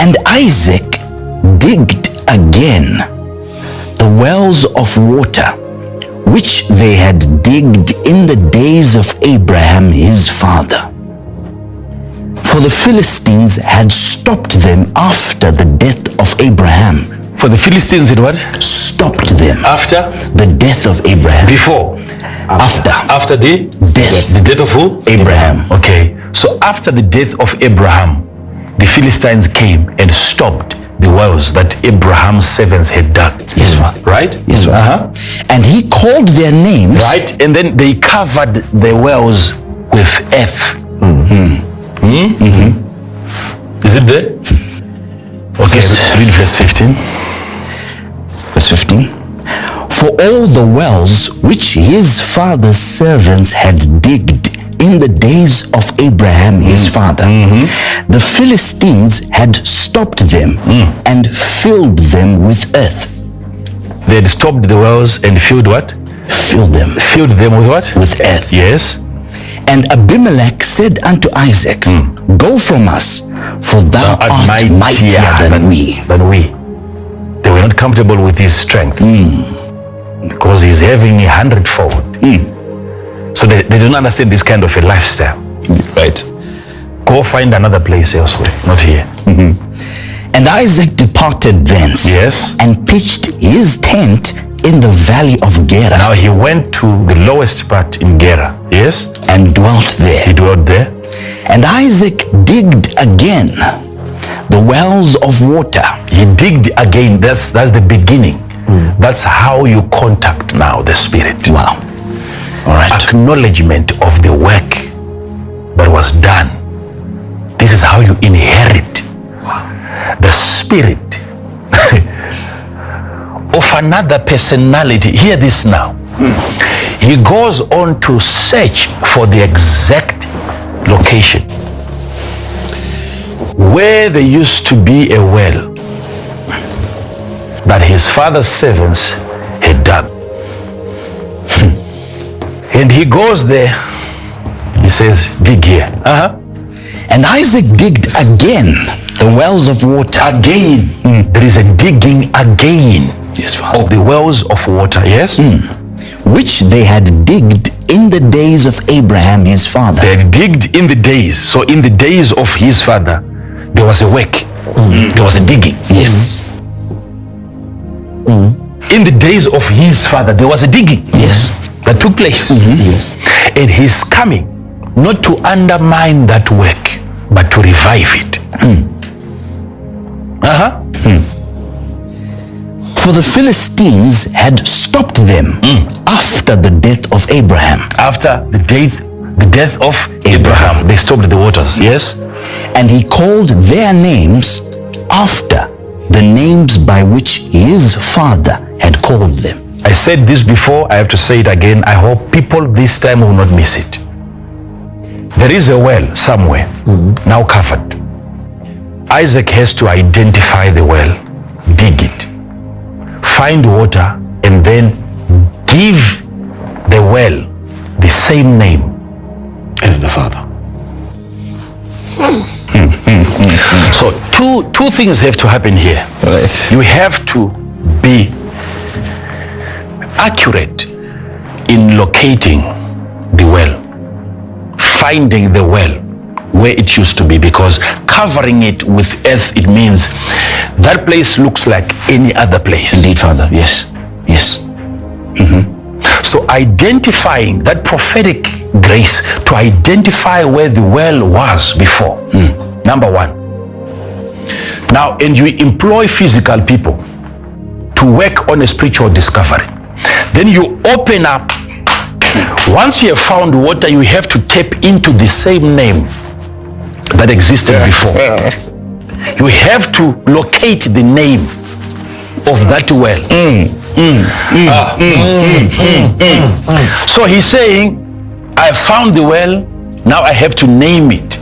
And Isaac digged again the wells of water which they had digged in the days of Abraham his father. For the Philistines had stopped them after the death of Abraham. For the Philistines did what? Stopped them. After? The death of Abraham. Before? After the death. The death of who? Abraham. Okay. So after the death of Abraham, the Philistines came and stopped the wells that Abraham's servants had dug. Yes, sir. Right? Yes, sir. And he called their names. Right. And then they covered the wells with earth. Is it there? Okay, read verse 15. Verse 15. For all the wells which his father's servants had digged in the days of Abraham his father, the Philistines had stopped them and filled them with earth. They had stopped the wells and filled what? Filled them. Filled them with what? With earth. Yes. And Abimelech said unto Isaac, Go from us, for thou art mightier than we. They were not comfortable with his strength because he's having 100-fold. So they don't understand this kind of a lifestyle. Right. Go find another place elsewhere, not here. And Isaac departed thence, Yes. and pitched his tent in the valley of Gerar. Now he went to the lowest part in Gerar. Yes. And dwelt there. He dwelt there. And Isaac digged again the wells of water. He digged again. That's the beginning. That's how you contact now the Spirit. Wow. All right. Acknowledgement of the work that was done. This is how you inherit the Spirit of another personality. Hear this now. He goes on to search for the exact location where there used to be a well that his father's servants had dug. And he goes there. He says, dig here. And Isaac digged again the wells of water. Again. There is a digging again. Yes, Father. Of the wells of water. Yes. Which they had digged in the days of Abraham his father. They had digged in the days. So in the days of his father, there was a work. There was a digging. Yes. In the days of his father, there was a digging. Yes. That took place. Yes. And he's coming not to undermine that work, but to revive it. For the Philistines had stopped them after the death of Abraham. After the death of Abraham, they stopped the waters. Yes. And he called their names after the names by which his father had called them. I said this before, I have to say it again. I hope people this time will not miss it. There is a well somewhere, now covered. Isaac has to identify the well, dig it, find water, and then give the well the same name as the father. So two things have to happen here. Right. You have to be accurate in locating the well, finding the well where it used to be, because covering it with earth, it means that place looks like any other place. Indeed, Father. Yes. Yes. So identifying that prophetic grace to identify where the well was before. Number one. Now, and you employ physical people to work on a spiritual discovery. Then you open up. Once you have found water, you have to tap into the same name that existed before. You have to locate the name of that well. So he's saying, I found the well, now I have to name it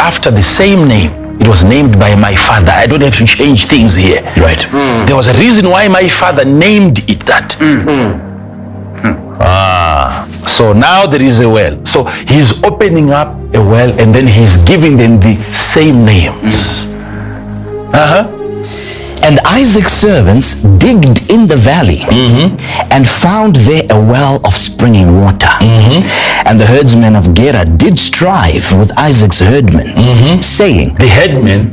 after the same name. It was named by my father. I don't have to change things here. Right. There was a reason why my father named it that. So now there is a well. So he's opening up a well and then he's giving them the same names. And Isaac's servants digged in the valley and found there a well of springing water. And the herdsmen of Gerar did strive with Isaac's herdmen, saying, the headmen,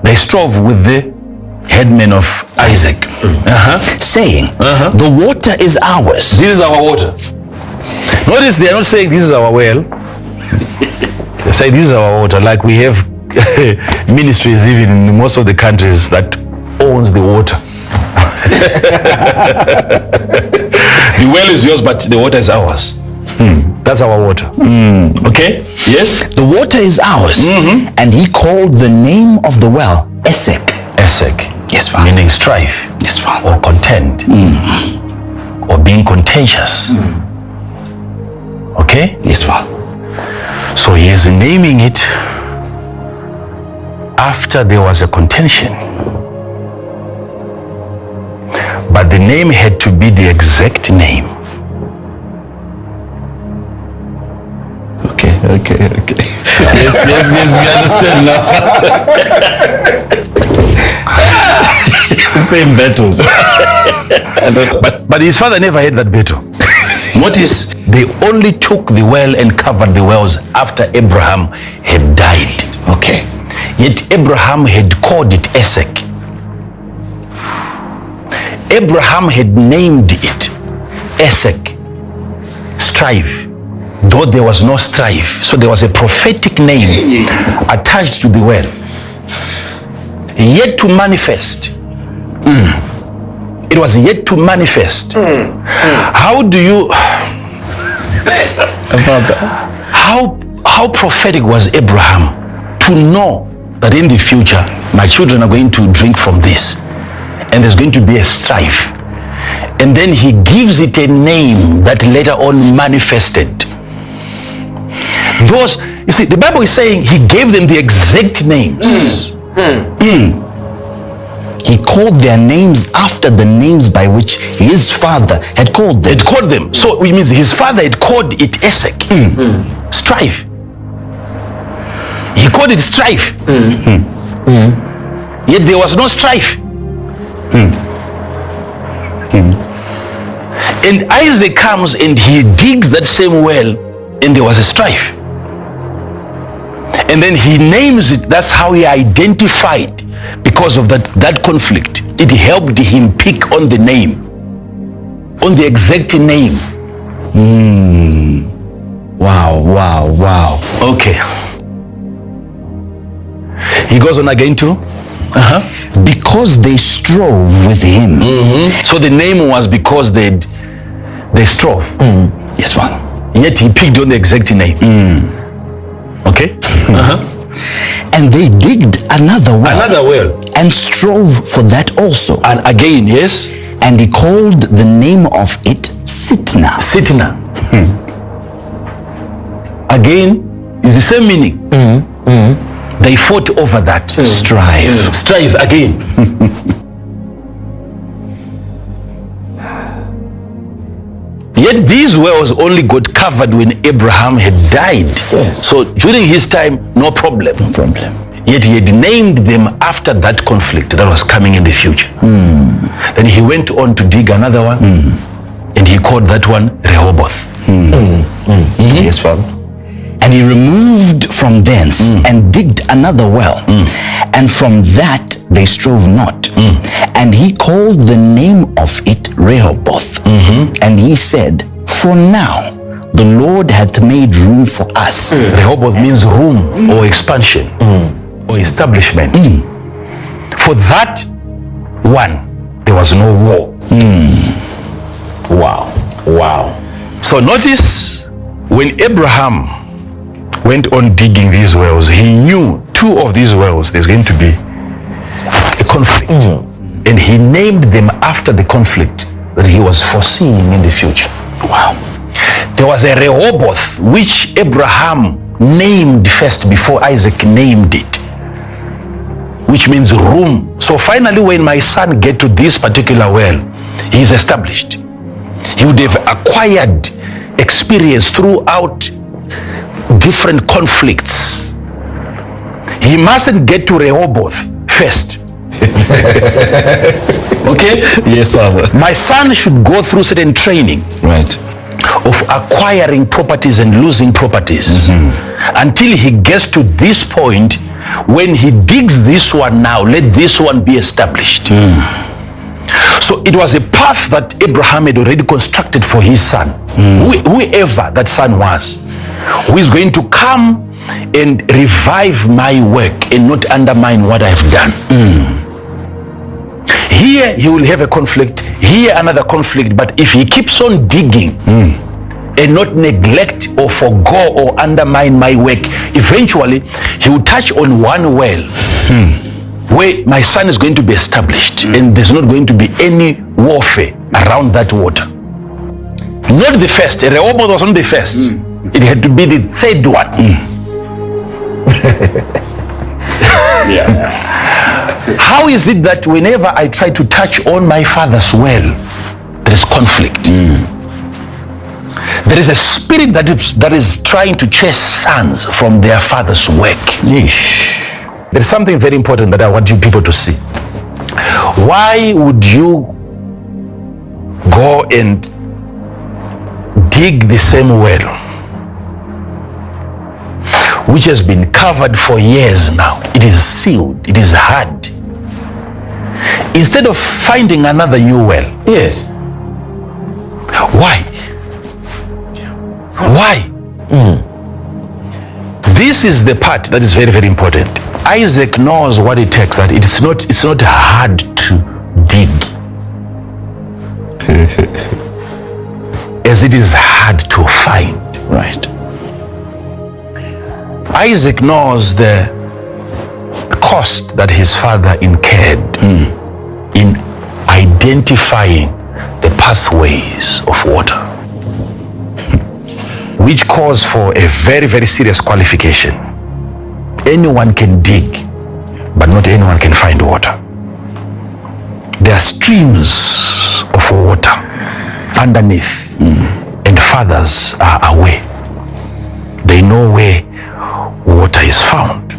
they strove with the headmen of Isaac, saying, the water is ours. This is our water. Notice they are not saying this is our well. They say this is our water, like we have ministries even in most of the countries that owns the water. The well is yours, but the water is ours. That's our water. Okay? Yes? The water is ours. And he called the name of the well Esek. Esek. Yes, Father. Meaning strife. Yes, Father. Or contend. Or being contentious. Okay? Yes, Father. So he is naming it after there was a contention. But the name had to be the exact name. Okay. Yes, we understand now. Same battles. But his father never had that battle. Notice they only took the well and covered the wells after Abraham had died. Okay. Yet Abraham had called it Esek. Abraham had named it Esek, strife, though there was no strife. So there was a prophetic name attached to the well, yet to manifest. It was yet to manifest. How do you... How prophetic was Abraham to know that in the future my children are going to drink from this and there's going to be a strife, and then he gives it a name that later on manifested. Those, you see, the Bible is saying he gave them the exact names. He called their names after the names by which his father had called them. Had called them. So it means his father had called it Esek, strife. He called it strife. Yet there was no strife. And Isaac comes and he digs that same well, and there was a strife. And then he names it. That's how he identified. Because of that conflict, it helped him pick on the name, on the exact name. Wow. Okay. He goes on again too. Because they strove with him. So the name was because they strove. Yes, Father. Yet he picked on the exact name. Okay. And they digged another well. And strove for that also. And again, yes. And he called the name of it Sitna. Again, is the same meaning. They fought over that. Strive again. Yet these wells only got covered when Abraham had died. Yes. So during his time, no problem. Yet he had named them after that conflict that was coming in the future. Then he went on to dig another one, and he called that one Rehoboth. Yes, Father. And he removed from thence and digged another well, and from that they strove not. And he called the name of it Rehoboth. And he said, for now the Lord hath made room for us. Rehoboth means room or expansion or establishment. For that one, there was no war. Wow. So notice when Abraham went on digging these wells, he knew two of these wells there's going to be a conflict. And he named them after the conflict that he was foreseeing in the future. Wow. There was a Rehoboth which Abraham named first before Isaac named it, which means room. So finally, when my son get to this particular well, he is established. He would have acquired experience throughout different conflicts. He mustn't get to Rehoboth first. Okay? Yes, Father. My son should go through certain training. Right. Of acquiring properties and losing properties until he gets to this point. When he digs this one now, let this one be established. So it was a path that Abraham had already constructed for his son, whoever that son was, who is going to come and revive my work and not undermine what I've done. Here he will have a conflict, here another conflict, but if he keeps on digging and not neglect or forgo or undermine my work, eventually he will touch on one well where my son is going to be established and there's not going to be any warfare around that water. Not the first. Rehoboth was not the first. It had to be the third one. How is it that whenever I try to touch on my father's well, there is conflict? There is a spirit that is trying to chase sons from their father's work. There is something very important that I want you people to see. Why would you go and dig the same well which has been covered for years now? It is sealed, it is hard. Instead of finding another new well. Yes. Why? Why? This is the part that is very, very important. Isaac knows what it takes, that it's not hard to dig as it is hard to find. Right. Isaac knows the cost that his father incurred in identifying the pathways of water, which calls for a very, very serious qualification. Anyone can dig, but not anyone can find water. There are streams of water underneath, and fathers are aware. They know where water is found.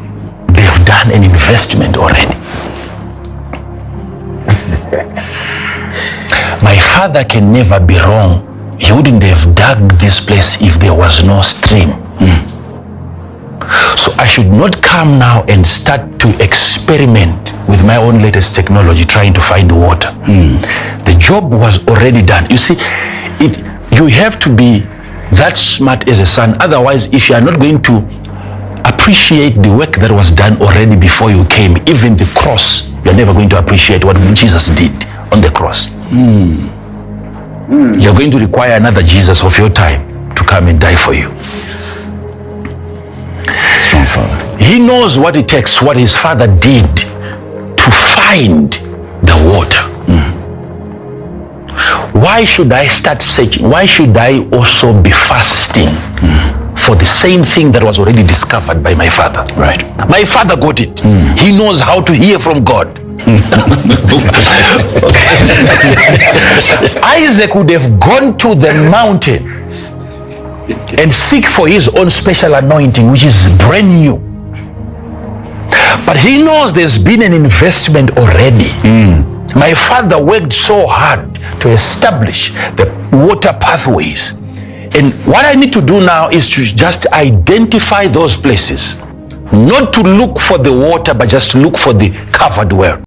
They have done an investment already. My father can never be wrong. He wouldn't have dug this place if there was no stream. So I should not come now and start to experiment with my own latest technology trying to find water. The job was already done. You see, you have to be that smart as a son. Otherwise, if you are not going to appreciate the work that was done already before you came, even the cross, you're never going to appreciate what Jesus did on the cross. You're going to require another Jesus of your time to come and die for you. Strong father. He knows what it takes, what his father did to find the water. Why should I start searching? Why should I also be fasting for the same thing that was already discovered by my father? Right. My father got it. He knows how to hear from God. Isaac would have gone to the mountain and seek for his own special anointing, which is brand new. But he knows there's been an investment already. My father worked so hard to establish the water pathways. And what I need to do now is to just identify those places. Not to look for the water, but just look for the covered well.